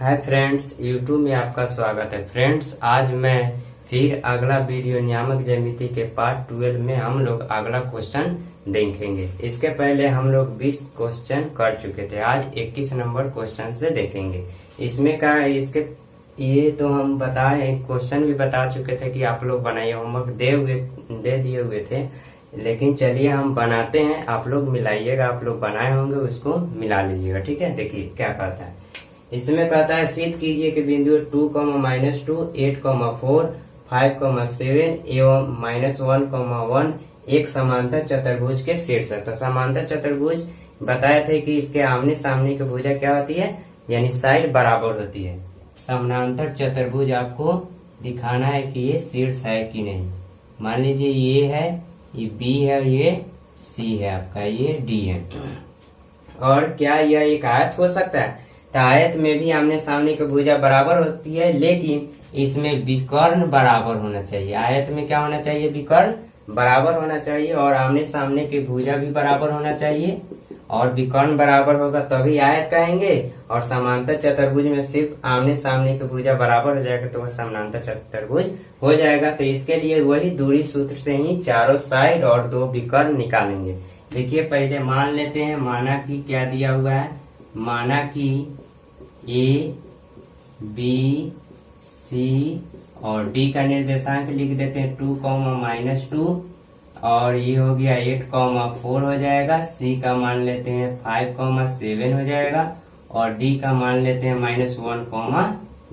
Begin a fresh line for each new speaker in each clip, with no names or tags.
Hi friends, YouTube में आपका स्वागत है। फ्रेंड्स, आज मैं फिर अगला वीडियो नियामक ज्यामिति के पार्ट 12 में हम लोग अगला क्वेश्चन देखेंगे। इसके पहले हम लोग 20 क्वेश्चन कर चुके थे। आज 21 नंबर क्वेश्चन से देखेंगे। इसमें का इसके ये तो हम बताए, क्वेश्चन भी बता चुके थे कि आप लोग बनाइए, होमवर्क दे दिए हुए थे। लेकिन चलिए हम बनाते हैं, आप लोग मिलाइएगा। आप लोग बनाए होंगे, उसको मिला लीजिएगा। ठीक है, देखिए क्या कहता है। इसमें कहता है सिद्ध कीजिए कि बिंदु 2, -2, 8, 4, 5, 7 एवं -1, 1 एक समांतर चतुर्भुज के शीर्ष है। तो समांतर चतुर्भुज बताए थे कि इसके आमने सामने की भुजा क्या होती है, यानी साइड बराबर होती है। समांतर चतुर्भुज आपको दिखाना है कि ये शीर्ष है कि नहीं। मान लीजिए ये है, ये बी है और ये सी है, आपका ये डी है। और क्या यह एक आयत हो सकता है? तो आयत में भी आमने सामने की भुजा बराबर होती है, लेकिन इसमें विकर्ण बराबर होना चाहिए। आयत में क्या होना चाहिए? विकर्ण बराबर होना चाहिए, और आमने सामने की भुजा भी बराबर होना चाहिए। और विकर्ण बराबर होगा तभी आयत कहेंगे। और समांतर चतुर्भुज में सिर्फ आमने सामने की भुजा बराबर हो जाएगा तो वह समांतर चतुर्भुज हो जाएगा। तो इसके लिए वही दूरी सूत्र से ही चारों साइड और 2 विकर्ण निकालेंगे। देखिए, पहले मान लेते हैं, माना कि क्या दिया हुआ है, माना कि ए, बी, सी और डी का निर्देशांक लिख देते हैं 2, -2, और ये हो गया 8, 4 हो जाएगा। सी का मान लेते हैं 5, 7 हो जाएगा, और डी का मान लेते हैं -1,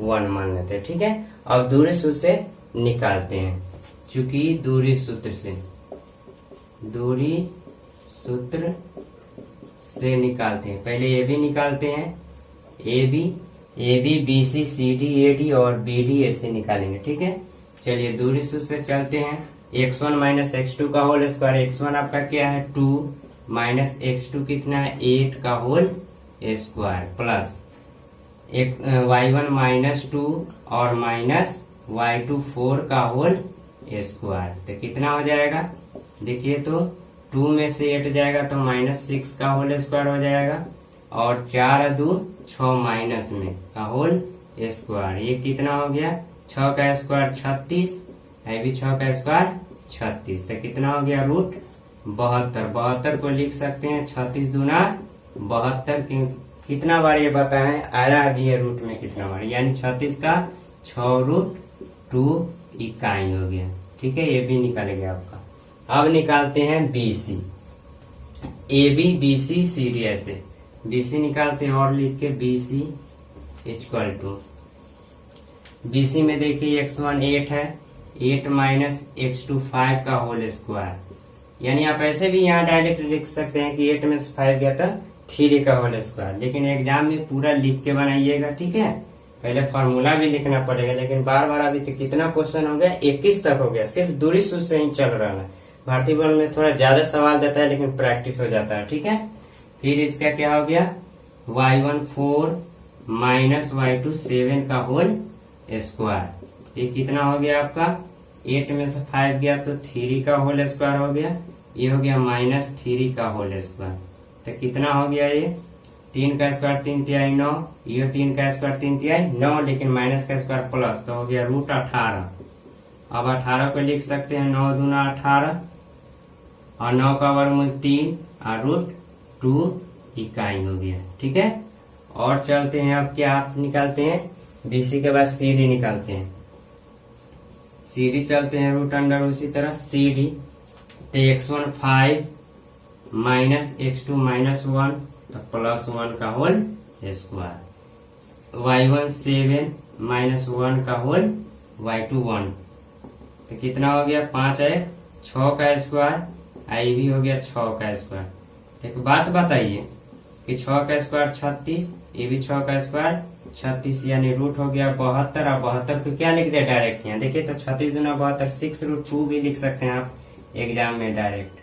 1 मान लेते हैं। ठीक है, अब दूरी सूत्र से निकालते हैं। चूंकि दूरी सूत्र से निकालते हैं। पहले ए बी निकालते हैं, A B, B C, C D, A D और बी डी ऐसे निकालेंगे। ठीक है, चलिए दूरी सूत्र से चलते हैं। x1 - x2 का होल स्क्वायर। x1 आपका क्या है 2, माइनस x2 कितना है 8 का होल स्क्वायर, प्लस y1 -2 और माइनस y2 4 का होल स्क्वायर। तो कितना हो जाएगा? देखिए, तो 2 में से 8 जाएगा तो -6 का होल स्क्वायर हो जाएगा, और 4 2 6 माइनस में का होल स्क्वायर। ये कितना हो गया? 6 का स्क्वायर 36 है, भी 6 का स्क्वायर 36। तो कितना हो गया? √72। 72 को लिख सकते हैं 36 दूना 72। कितना बार ये बताएं, आया अभी ये रूट में कितना बार, यानी 36 का 6√2 इकाई हो गया। ठीक है, ये भी निकल गया आपका। अब निकालते हैं BC, AB, BC, CD ऐसे। BC निकालते हैं और लिख के BC इक्वल टू, BC में देखिए x1 8 है, 8 माइनस x2 5 का होल स्क्वायर। यानी आप ऐसे भी यहाँ डायरेक्ट लिख सकते हैं कि 8 में से 5 गया तो 3 का होल स्क्वायर। लेकिन एग्जाम में पूरा लिख के बनाइएगा। ठीक है, पहले फॉर्मूला भी लिखना पड़ेगा। लेकिन बार बार अभी तो कितना क्वेश्चन हो गया? 21 तक हो गया, सिर्फ दूरी सूत्र से ही चल रहा है। भारतीय बल में थोड़ा ज्यादा सवाल देता है, लेकिन प्रैक्टिस हो जाता है। ठीक है, फिर इसका क्या हो गया? y1 4 माइनस y2 7 का होल स्क्वायर। ये कितना हो गया आपका? 8 में से 5 गया तो 3 का होल स्क्वायर हो गया। ये हो गया -3 का होल स्क्वायर। तो कितना हो गया? ये 3 का स्क्वायर 3 तिहाई 9, ये 3 का स्क्वायर 3 तिहाई 9, लेकिन माइनस का स्क्वायर प्लस, तो हो गया √18। अब 18 को लिख सकते हैं 9 दूना 18, और 9 का वर्गमूल 3 और √2 इकाई हो गया। ठीक है, और चलते हैं। अब क्या आप निकालते हैं? BC के बाद CD निकालते हैं। CD चलते हैं √अंडर उसी तरह CD। तो x1 5 माइनस x2 -1 तो +1 का होल स्क्वायर। y1 7 -1 का होल, y2 1। तो कितना हो गया? 5 है 6 का स्क्वायर, आई भी हो गया 6 का स्क्वायर। एक बात बताइए कि 6 का स्क्वायर 36, ये भी 6 का स्क्वायर 36, यानी रूट हो गया 72। और 72 को क्या लिख दिया डायरेक्ट यहाँ? देखिए, तो 36 दूना 72, 6√2 भी लिख सकते हैं आप एग्जाम में डायरेक्ट।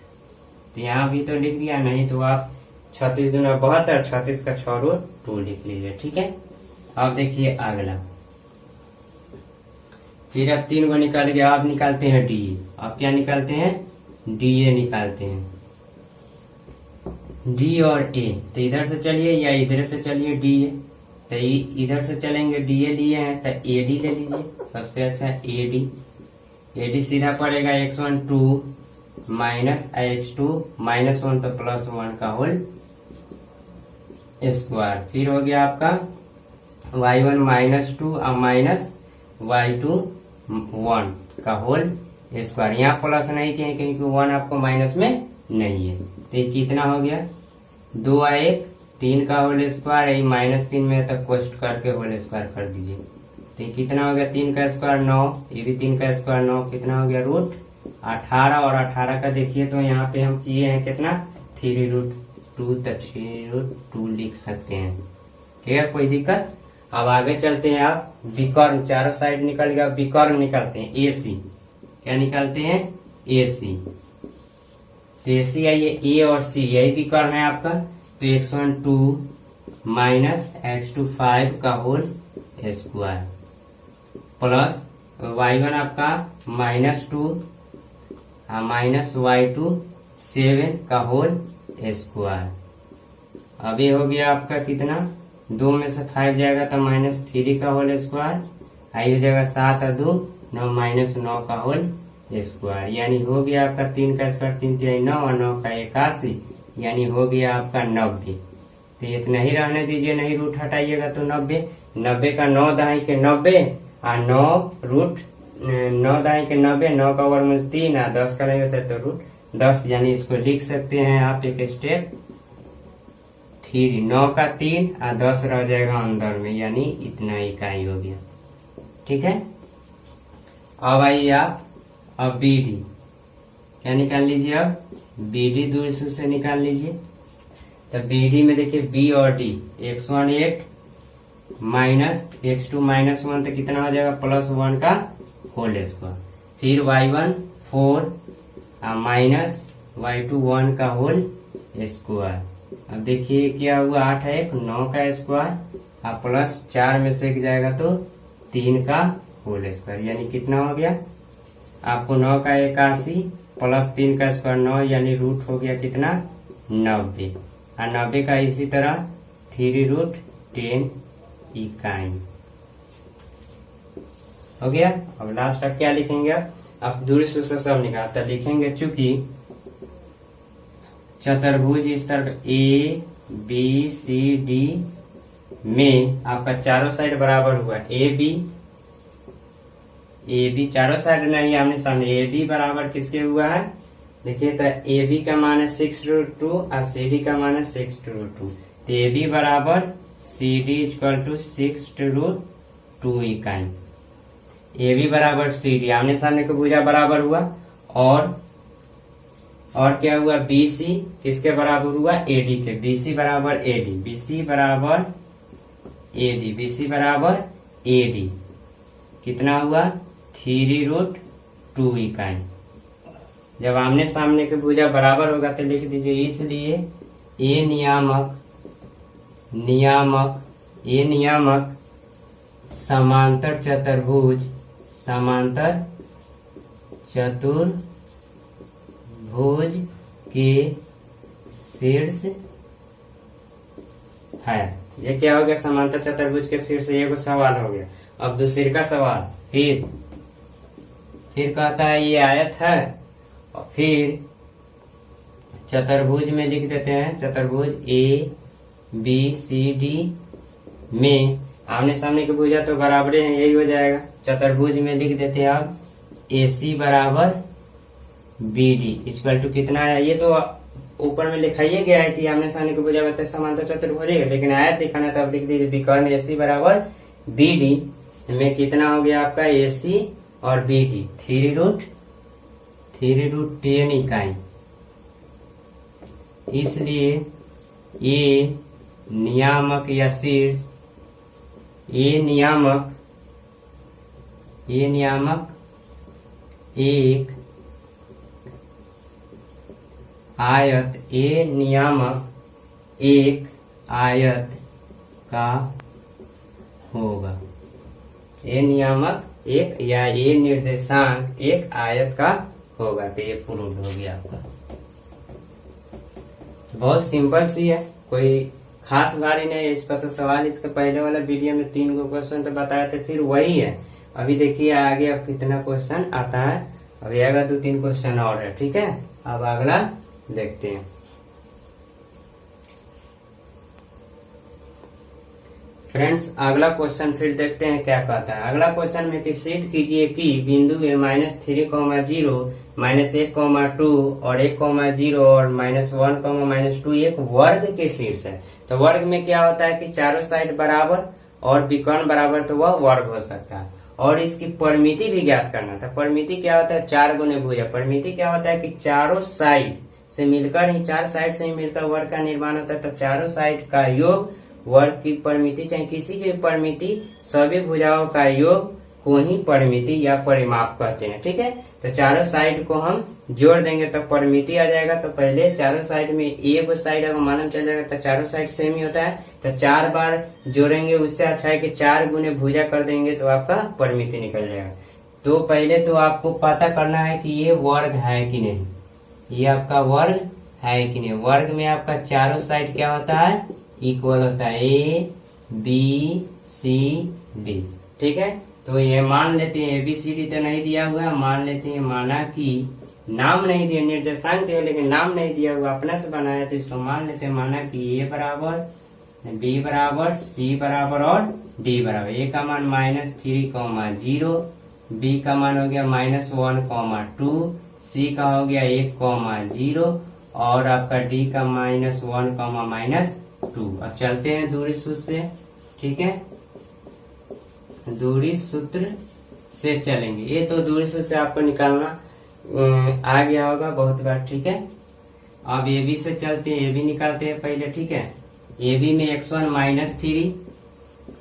तो यहाँ भी तो लिख दिया, नहीं तो आप 36 दूना 72, 36 का 6√2 लिख लीजिए। ठीक है, अब देखिए अगला। फिर अब 3 को निकाल गया। आप निकालते हैं DA। आप क्या निकालते हैं? DA निकालते हैं। D और A, तो इधर से चलिए या इधर से चलिए DA। तो इधर से चलेंगे, डीए लिए हैं तो एडी ले लीजिए, सबसे अच्छा एडी। एडी सीधा पड़ेगा x1 2 माइनस h2 -1 तो +1 का होल स्क्वायर। फिर हो गया आपका y1 -2 और माइनस y2 1 का होल स्क्वायर। यहाँ प्लस नहीं किए क्योंकि 1 आपको माइनस में नहीं है। तो ये कितना हो गया 2 और 1 3 का होल स्क्वायर, यही -3 में तक कोष्ट करके होल स्क्वायर कर दीजिए। तो कितना हो गया 3 का स्क्वायर 9, ये भी 3 का स्क्वायर 9, कितना हो गया √18। और 18 का देखिए तो यहाँ पे हम किए हैं कितना 3√2, तो 3√2 लिख सकते हैं। ठीक है, कोई दिक्कत। अब आगे चलते हैं। आप विकर्ण, चारों साइड निकल गया, विकर्ण निकालते हैं AC। क्या निकालते हैं AC। AC आइए A और C यही विकर्ण है आपका, तो x1 2 माइनस x2 5 का होल स्क्वायर प्लस y1 आपका -2 माइनस y2 7 का होल स्क्वायर। अभी हो गया आपका कितना 2 में से 5 जाएगा तो -3 का होल स्क्वायर, आई हो जाएगा 7 और 2 9 -9 का होल स्क्वायर। यानी हो गया आपका 3 का स्क्वायर 3 3 9 और 9 का 81, यानी हो गया आपका 90। तो इतना ही रहने दीजिए, नहीं रूट हटाइएगा तो 90 का 9 दाई के 90 और 9 दाई के 90, 9 का वर्गमूल 3 और 10 का नहीं होता है तो √10, यानी इसको लिख सकते हैं आप एक स्टेप 3। 9 का 3 और 10 रह जाएगा अंदर में, यानी इतना इकाई हो गया। ठीक है, अब आइए आप अब BD क्या निकाल लीजिए। अब BD दूरी सूत्र से निकाल लीजिए। तो BD में देखिए B और D, x1 8 माइनस x2 -1 तो कितना हो जाएगा +1 का होल स्क्वायर। फिर y1 4 और माइनस y2 1 का होल स्क्वायर। अब देखिए क्या हुआ 8 है 9 का स्क्वायर और प्लस 4 में से जाएगा तो 3 का होल स्क्वायर, यानी कितना हो गया आपको 9 का 81 प्लस 3 का स्क्वायर 9, यानी रूट हो गया कितना 90। और 90 का इसी तरह 3√10 इकाई हो गया। अब लास्ट अब क्या लिखेंगे आप दूरी सूत्र सब निकालता लिखेंगे। चूंकि चतुर्भुज इस तरह ABCD में आपका चारों साइड बराबर हुआ AB चारों साइड नहीं आमने सामने, AB बराबर किसके हुआ है देखिए, तो AB का मान है 6√2 और CD का मान है 6√2, तो AB बराबर CD = 6√2 इकाई। AB बराबर CD आमने सामने का भुजा बराबर हुआ। और क्या हुआ BC किसके बराबर हुआ AD के, BC बराबर AD, BC बराबर AD, BC बराबर AD कितना हुआ 3√2 इकाई। जब आमने सामने के भुजा बराबर होगा तो लिख दीजिए, इसलिए A नियामक समांतर चतुर्भुज के शीर्ष है। ये क्या हो गया समांतर चतुर्भुज के शीर्ष, ये को सवाल हो गया। अब दूसरे का सवाल फिर कहता है ये आयत है, और फिर चतुर्भुज में लिख देते हैं, चतुर्भुज ABCD में आमने सामने के भुजा तो बराबर है, यही हो जाएगा। चतुर्भुज में लिख देते हैं अब AC बराबर BD = कितना है, ये तो ऊपर में लिखाइए गया है कि आमने सामने के भुजा बताए समांतर चतुर्भुज है, लेकिन आयत दिखाना तब लिख दीजिए विकर्ण AC बराबर BD में कितना हो गया आपका AC और BD 3√10 इकाई। इसलिए A नियामक या शीर्ष, A नियामक एक आयत, A नियामक एक आयत का होगा। A नियामक एक या A निर्देशांक एक आयत का होगा। तो ये प्रूव हो गया आपका। बहुत सिंपल सी है, कोई खास भारी नहीं है इसका तो सवाल। इसके पहले वाला वीडियो में 3 गो क्वेश्चन तो बताए थे, फिर वही है। अभी देखिए आगे अब कितना क्वेश्चन आता है। अभी आएगा 2-3 क्वेश्चन और है, ठीक है। अब अगला देखते हैं। फ्रेंड्स अगला क्वेश्चन फिर देखते हैं क्या कहता है। अगला क्वेश्चन में कि सिद्ध कीजिए कि बिंदु ए -3, -0, -1, 2 और 1, 0 और -1, -2 एक वर्ग के शीर्ष है। तो वर्ग में क्या होता है कि चारों साइड बराबर और विकर्ण बराबर, तो वह वर्ग हो सकता है। और इसकी परिमिति भी ज्ञात करना था। परिमिति क्या होता है? 4 गुने भुजा। परिमिति क्या होता है कि चारों साइड से मिलकर ही, 4 साइड से ही मिलकर वर्ग का निर्माण होता है। तो चारों साइड का योग वर्ग की परिमिति, चाहे किसी की परिमिति, सभी भुजाओं का योग को ही परिमिति या परिमाप कहते हैं, ठीक है। तो चारों साइड को हम जोड़ देंगे तो परिमिति आ जाएगा। तो पहले चारों साइड में एक साइड अगर मालूम चल जाएगा तो चारों साइड सेम ही होता है। तो 4 बार जोड़ेंगे, उससे अच्छा है कि 4 गुने भुजा कर देंगे तो आपका परिमिति निकल जाएगा। तो पहले तो आपको पता करना है कि ये वर्ग है कि नहीं, ये आपका वर्ग है कि नहीं। वर्ग में आपका चारों साइड क्या होता है? इक्वल होता है, A, B, C, D, ठीक है। तो ये मान लेते हैं ABCD तो नहीं दिया हुआ है, मान लेते हैं, माना कि नाम नहीं दिया, निर्देशांक दिया लेकिन नाम नहीं दिया हुआ, अपने से बनाया तो इसको मान लेते हैं। माना कि A बराबर, B बराबर, C बराबर और D बराबर। A का मान -3, 0, B का मान हो गया -1, 2, C का हो गया 1, 0 और आपका D का -1, -2। अब चलते हैं दूरी सूत्र से, ठीक है। दूरी सूत्र से चलेंगे। ये तो दूरी सूत्र से आपको निकालना आ गया होगा बहुत बार, ठीक है। अब AB से चलते हैं, AB निकालते हैं पहले, ठीक है। AB में x1 -3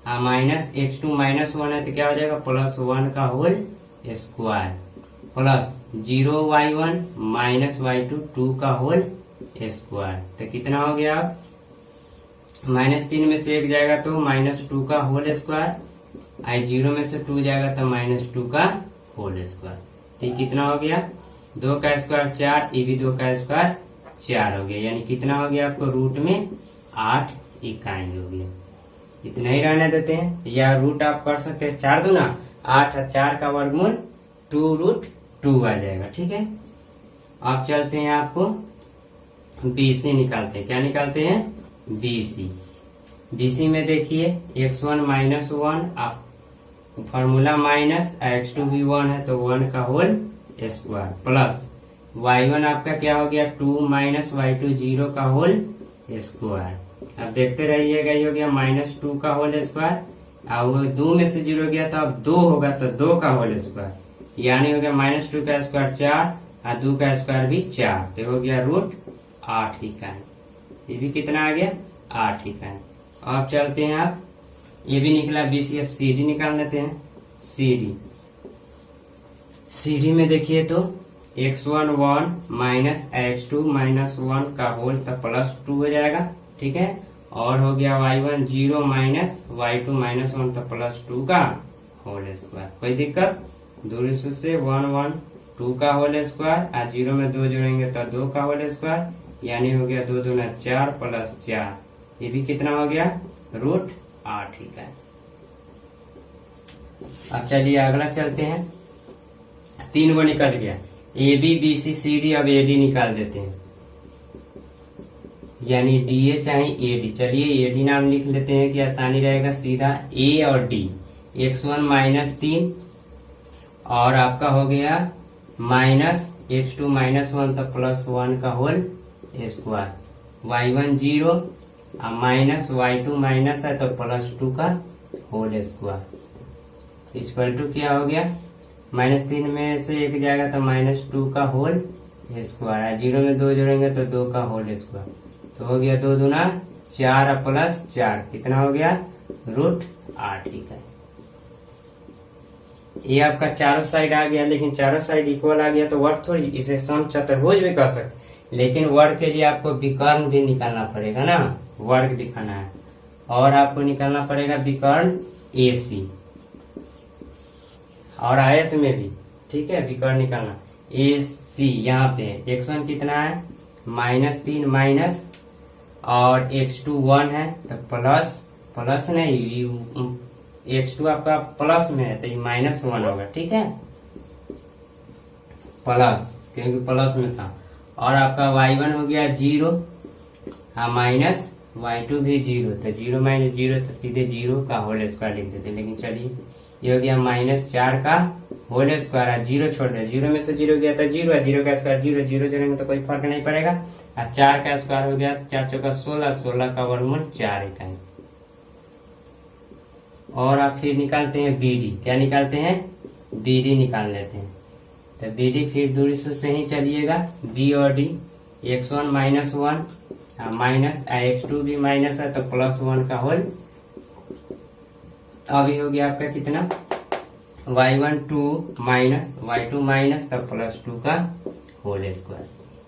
-x2 -1 है तो क्या हो जाएगा? +1 का whole square plus 0y1 -y2 2 का होल स्क्वायर। तो कितना हो गया? -3 में से 1 जाएगा तो -2 का होल स्क्वायर, 0 में से 2 जाएगा तो -2 का होल स्क्वायर। तो कितना हो गया? 2 का स्क्वायर 4, ये भी 2 का स्क्वायर 4 हो गया। यानी कितना हो गया आपको? रूट में 8 इकाई हो गया। इतना ही रहने देते हैं, या रूट आप कर सकते हैं 4 दूना 8 और 4 का वर्गमूल 2√2 आ जाएगा, ठीक है। अब चलते हैं, आपको BC निकालते हैं। क्या निकालते हैं? BC। BC में देखिए x1 -1, आप फॉर्मूला माइनस, x2 भी 1 है तो 1 का होल स्क्वायर प्लस y1 आपका क्या हो गया? 2 -y2 0 का होल स्क्वायर। अब देखते रहिएगा, ये हो गया -2 का होल स्क्वायर। अब 2 में से 0 गया तो अब 2 होगा तो 2 का होल स्क्वायर, यानी हो गया -2 का स्क्वायर 4 और 2 का स्क्वायर भी 4, तो हो गया √8 इकाई। ये भी कितना आ गया? 8 इकाई। अब चलते हैं, आप ये भी निकला BC। अब CD निकाल लेते हैं। CD में देखिए तो x1 1 -x2 -1 का होल तो +2 हो जाएगा, ठीक है। और हो गया y1 0 -y2 -1 तो +2 का होल स्क्वायर। कोई दिक्कत? दूरी सूत्र से 1 1 2 का होल स्क्वायर और 0 में 2 जोड़ेंगे तो 2 का होल स्क्वायर, यानी हो गया 2 दूना 4 + 4। ये भी कितना हो गया? √8 इकाई। अब चलिए अगला चलते हैं। 3 वो निकल गया, AB BC CD। अब AD निकाल देते हैं, यानी DA चाहे AD। चलिए AD नाम लिख लेते हैं कि आसानी रहेगा, सीधा A और D। x1 -3 और आपका हो गया -x2 -1 तो +1 का होल स्क्वायर, y1 0 और -y2 माइनस है तो +2 का होल स्क्वायर इक्वल टू क्या हो गया? -3 में से 1 जाएगा तो -2 का होल स्क्वायर, 0 में 2 जोड़ेंगे तो 2 का होल स्क्वायर, तो हो गया 2 दूना 4 + 4 कितना हो गया? √8 इकाई। ये आपका चारों साइड आ गया, लेकिन चारों साइड इक्वल आ गया तो वर्ग थोड़ी, इसे सम चतुर्भुज भी कर सकते, लेकिन वर्ग के लिए आपको विकर्ण भी निकालना पड़ेगा ना, वर्ग दिखाना है। और आपको निकालना पड़ेगा विकर्ण AC और आयत में भी, ठीक है। विकर्ण निकालना AC यहाँ पे x1 कितना है? -3 माइनस और x2 1 है तो प्लस नहीं, x2 आपका प्लस में है तो ये -1 होगा, ठीक है, प्लस, क्योंकि प्लस में था। और आपका y1 हो गया 0, हाँ माइनस y2 भी 0, तो 0 - 0 तो सीधे 0 का होल स्क्वायर लिख देते, लेकिन चलिए ये हो गया -4 का होल स्क्वायर, 0 छोड़ दे, 0 में से 0 गया तो 0 है, 0 का स्क्वायर 0, 0 जोड़ेंगे तो कोई फर्क नहीं पड़ेगा। और 4 का स्क्वायर हो गया 4 चौका 16, 16 का वर्गमूल 4 इकाई। और आप फिर निकालते हैं BD, क्या निकालते हैं, BD निकाल लेते हैं। तो BD फिर दूरी सूत्र से ही चलिएगा, B और D, x1 -1 माइनस x2 भी माइनस है तो +1 का होल। अभी हो गया आपका कितना, y1 2 माइनस y2 माइनस तब +2 का होल स्क्वायर।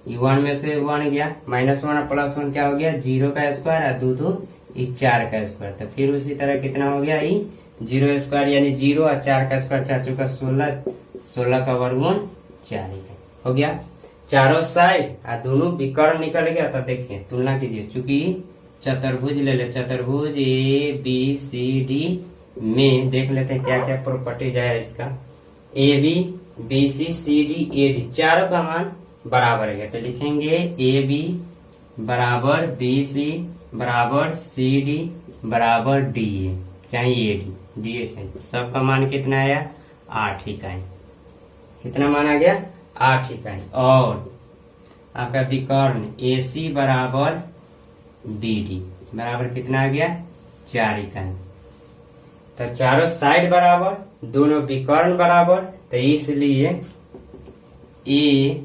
ये 1 में से 1 गया, -1 और +1 क्या हो गया, 0 का स्क्वायर और 2 2 4 का स्क्वायर। तो फिर उसी तरह कितना हो गया, ये 0 स्क्वायर यानी 0 और 4 का स्क्वायर 4 चौका 16, 16 का वर्गमूल 4 हो गया। चारों साइड और दोनों विकर्ण निकल गया। तो देखिए तुलना कीजिए, चूंकि चतुर्भुज ले ले, चतुर्भुज ABCD में देख लेते हैं क्या क्या प्रॉपर्टीज है इसका। AB BC CD AD चारों का मान बराबर है तो लिखेंगे AB बराबर BC बराबर CD बराबर DA, चाहिए AD DA चाहिए। सबका मान कितना आया, 8 इकाई। कितना मान आ गया, 8 इकाई। और आपका विकर्ण AC बराबर BD बराबर कितना आ गया, 4 इकाई। तो चारों साइड बराबर, दोनों विकर्ण बराबर, तो इसलिए A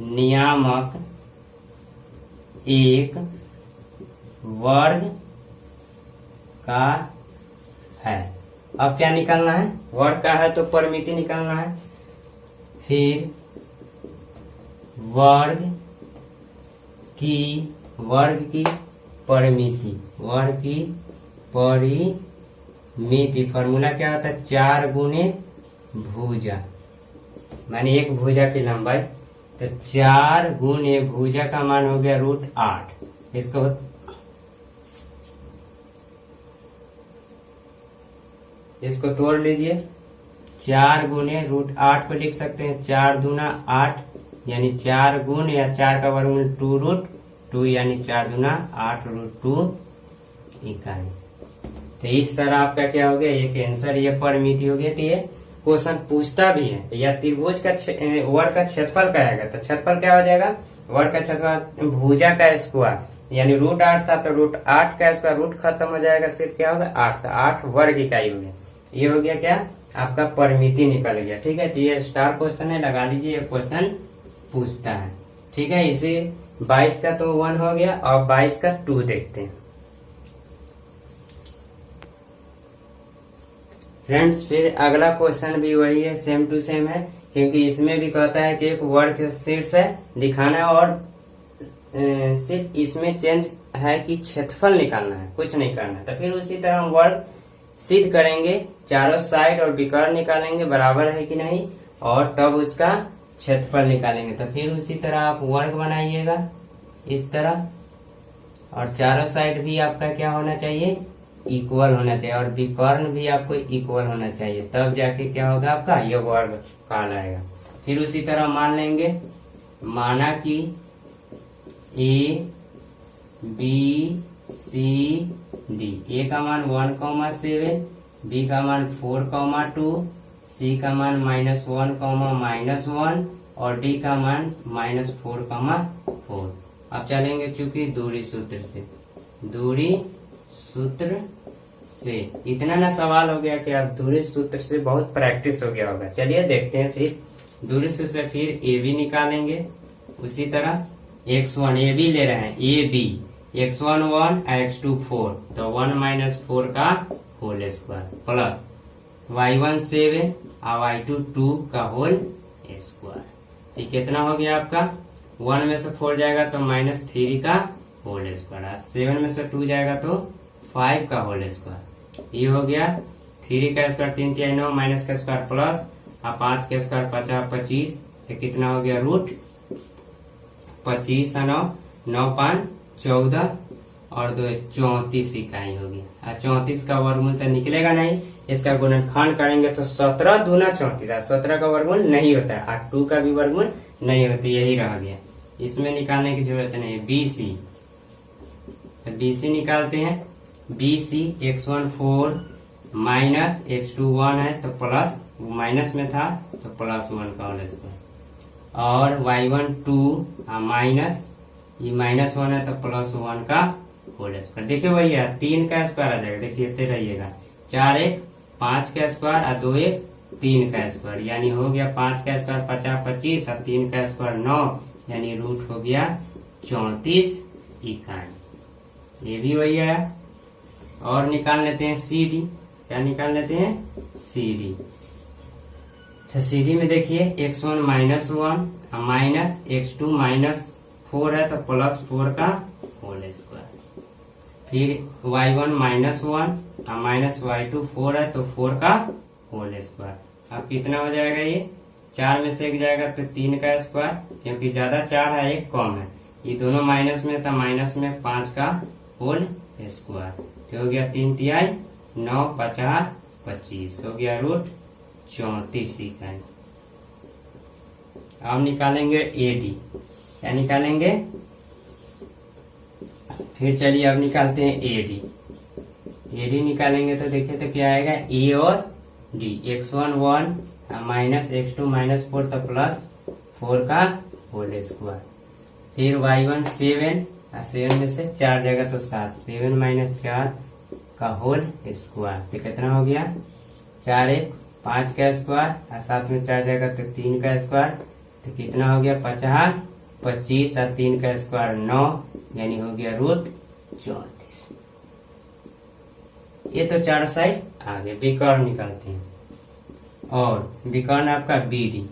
नियामक एक वर्ग का है। अब क्या निकालना है, वर्ग का है तो परिमिति निकालना है। फिर वर्ग की परिमिति, वर्ग की परिमिति फॉर्मूला क्या होता है, 4 गुने भुजा, माने एक भुजा की लंबाई, तो 4 गुने भुजा का मान हो गया √8। इसको तोड़ लीजिए, 4 गुने √8 को लिख सकते हैं, 4 दूना 8 यानी 4 गुण या 4 का वर्गमूल 2√2 यानी 4 दूना 8√2 इकाई। तो इस तरह आपका क्या हो गया, ये आंसर, ये परिमिति हो गई। तो ये क्वेश्चन पूछता भी है या त्रिभुज का वर्ग का क्षेत्रफल क्या आएगा, तो क्षेत्रफल क्या हो जाएगा, वर्ग का क्षेत्रफल भुजा का स्क्वायर यानी √8 था तो √8 का स्क्वायर, रूट खत्म हो जाएगा, सिर्फ क्या होगा 8, तो 8 वर्ग इकाई हो गया। ये हो गया क्या, आपका परिमिति निकल गया। ठीक है, तो ये स्टार क्वेश्चन है, लगा लीजिए, ये क्वेश्चन पूछता है। ठीक है, इसे 22 का तो 1 हो गया और 22 का 2 देखते हैं फ्रेंड्स। फिर अगला क्वेश्चन भी वही है, सेम टू सेम है, क्योंकि इसमें भी कहता है कि एक वर्ग शीर्ष है दिखाना है और सिर्फ इसमें चेंज है कि क्षेत्रफल निकालना है, कुछ नहीं करना है। तो फिर उसी तरह हम वर्ग सिद्ध करेंगे, चारों साइड और विकर्ण निकालेंगे बराबर है कि नहीं, और तब उसका क्षेत्रफल निकालेंगे। तो फिर उसी तरह आप वर्ग बनाइएगा इस तरह, और चारों साइड भी आपका क्या होना चाहिए, इक्वल होना चाहिए, और विकर्ण भी आपको इक्वल होना चाहिए, तब जाके क्या होगा आपका ये वर्ग कहलाएगा। फिर उसी तरह मान लेंगे, माना कि ABCD, A का मान 1,7, B का मान 4,2, C का मान -1,-1 और D का मान -4,4। अब चलेंगे चूंकि दूरी सूत्र से इतना ना सवाल हो गया कि आप दूरी सूत्र से बहुत प्रैक्टिस हो गया होगा। चलिए देखते हैं, फिर दूरी सूत्र से फिर AB निकालेंगे। उसी तरह x1 AB ले रहे हैं, AB x1 1 x2 4, तो 1 - 4 का होल स्क्वायर प्लस y1 7 और y2 2 का होल स्क्वायर। ठीक, कितना हो गया आपका, 1 में से 4 जाएगा तो -3 का होल स्क्वायर, 7 में से 2 जाएगा तो 5 का होल स्क्वायर। ये हो गया 3 का स्क्वायर 3 3 9 माइनस का स्क्वायर प्लस और 5 का स्क्वायर 50 25, तो कितना हो गया √25 9 9 5 14 और 2 34 इकाई होगी। 34 का वर्गमूल तो निकलेगा नहीं, इसका गुणनखंड करेंगे तो 17 दूना 34। 17 का वर्गमूल नहीं होता है और 2 का भी वर्गमूल नहीं होती, यही रह गया। इसमें निकालने की जरूरत नहीं है। BC, तो BC निकालते हैं। BC x1 4 माइनस x2 1 है तो प्लस, माइनस में था तो +1 का होल स्क्वायर, और y1 2 माइनस, ये -1 है तो +1 का होल स्क्वायर। देखिए भैया 3 का स्क्वायर आ जाएगा, देखिए इतने रहिएगा। 4 1 5 का स्क्वायर और 2 1 3 का स्क्वायर, यानी हो गया 5 का स्क्वायर 50 25 और 3 का स्क्वायर 9, यानी रूट हो गया 34 इकाई। ये भी वही है। और निकाल लेते हैं CD। क्या निकाल लेते हैं? CD। तो CD में देखिए x1 -1 माइनस x2 -4 है तो +4 का होल स्क्वायर, फिर y1 -1 माइनस y2 4 है तो 4 का होल स्क्वायर। अब कितना हो जाएगा? ये 4 में से 1 जाएगा तो 3 का स्क्वायर, क्योंकि ज्यादा 4 है 1 कम है, ये दोनों माइनस में था, माइनस में 5 का होल स्क्वायर। तो हो गया 3 तिहाई 9 50 25, हो गया रूट 34 इकाई। अब निकालेंगे AD। क्या निकालेंगे? फिर चलिए अब निकालते हैं AD। AD निकालेंगे तो देखिए तो क्या आएगा? A और D। x1 1 माइनस x2 -4 तो +4 का होल स्क्वायर, फिर y1 7 और 7 में से 4 जाएगा तो 7, 7 - 4 का होल स्क्वायर। तो कितना हो गया? 4 1 5 का स्क्वायर और 7 में 4 जाएगा तो 3 का स्क्वायर, तो कितना हो गया? 50 25 और 3 का स्क्वायर 9, यानी हो गया रूट 34। ये तो चार साइड आगे। विकर्ण निकालते हैं, और विकर्ण आपका BD।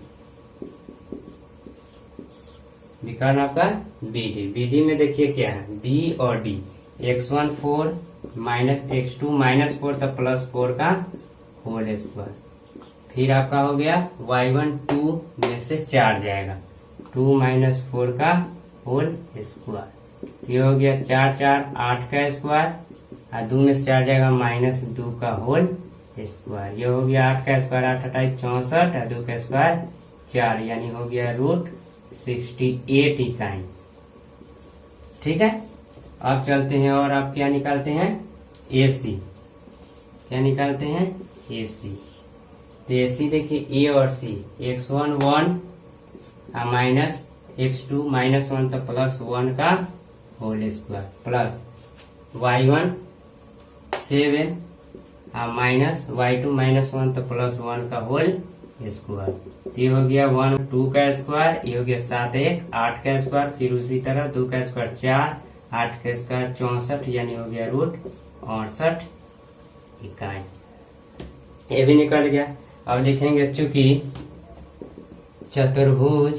विकर्ण आपका BD। BD में देखिए क्या है? B और D। x1 4 माइनस x2 -4 तो +4 का होल स्क्वायर, फिर आपका हो गया y1 2 में से 4 जाएगा, 2 - 4 का होल स्क्वायर। ये हो गया 4 4 8 का स्क्वायर, और 2 में से 4 जाएगा -2 का होल स्क्वायर। ये हो गया 8 का स्क्वायर 8 28 64 और 2 का स्क्वायर 4, यानी हो गया रूट 68 इकाई। ठीक है। अब चलते हैं और आप क्या निकालते हैं? AC। क्या निकालते हैं? AC। तो AC देखिए A और C। x1 1 माइनस x2 -1 तो +1 का whole square, plus y1 7 minus y2 -1 तो +1 का होल स्क्वायर। ये हो गया 1 2 का स्क्वायर, ये हो गया 7 1 8 का स्क्वायर, फिर उसी तरह 2 का स्क्वायर 4, 8 का स्क्वायर 64, यानी हो गया रूट 68 इकाई। ये भी निकल गया। अब लिखेंगे चूंकि चतुर्भुज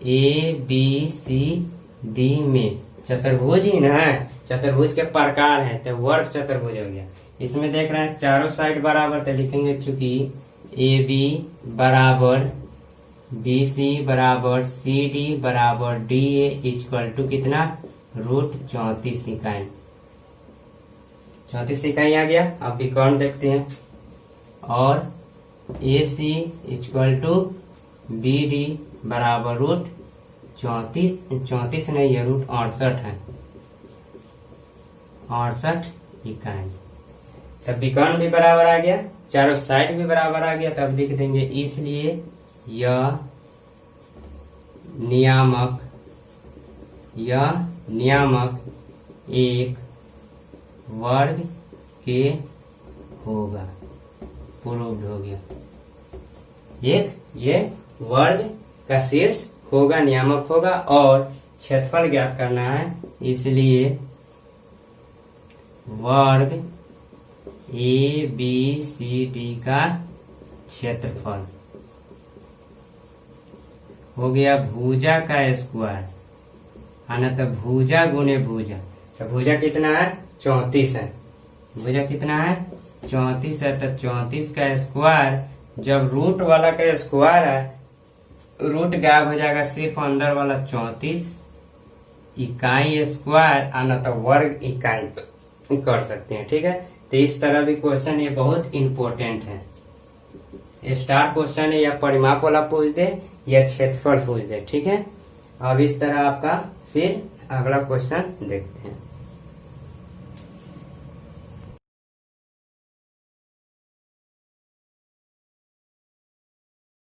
ABCD में, चतुर्भुज ही ना है, चतुर्भुज के प्रकार है तो वर्ग चतुर्भुज हो गया। इसमें देख रहे हैं चारों साइड बराबर, तो लिखेंगे चूंकि AB बराबर BC बराबर CD बराबर DA इक्वल टू कितना? रूट 34 इकाई। 34 इकाई आ गया। अब विकर्ण देखते हैं, और AC इक्वल टू BD बराबर रूट 34 नहीं है, रूट 68 है, 68 इकाई। तब विकर्ण भी बराबर आ गया, चारों साइड भी बराबर आ गया। तब लिख देंगे इसलिए यह नियामक एक वर्ग के होगा। प्रूव्ड हो गया। ये वर्ग का शीर्ष होगा, नियामक होगा, और क्षेत्रफल ज्ञात करना है, इसलिए वर्ग ABCD का क्षेत्रफल हो गया भुजा का स्क्वायर, है ना। तो भुजा गुने भुजा, तो भुजा कितना है? 34 है। भुजा कितना है? 34 है। तो 34 का स्क्वायर, जब रूट वाला का स्क्वायर है, रूट गायब हो जाएगा, सिर्फ अंदर वाला 34 इकाई स्क्वायर और न तो वर्ग इकाई कर सकते हैं। ठीक है, तो इस तरह भी क्वेश्चन ये बहुत इंपॉर्टेंट है। स्टार क्वेश्चन है, या परिमाप वाला पूछ दे या क्षेत्रफल पूछ दे। ठीक है, अब इस तरह आपका फिर अगला क्वेश्चन देखते हैं।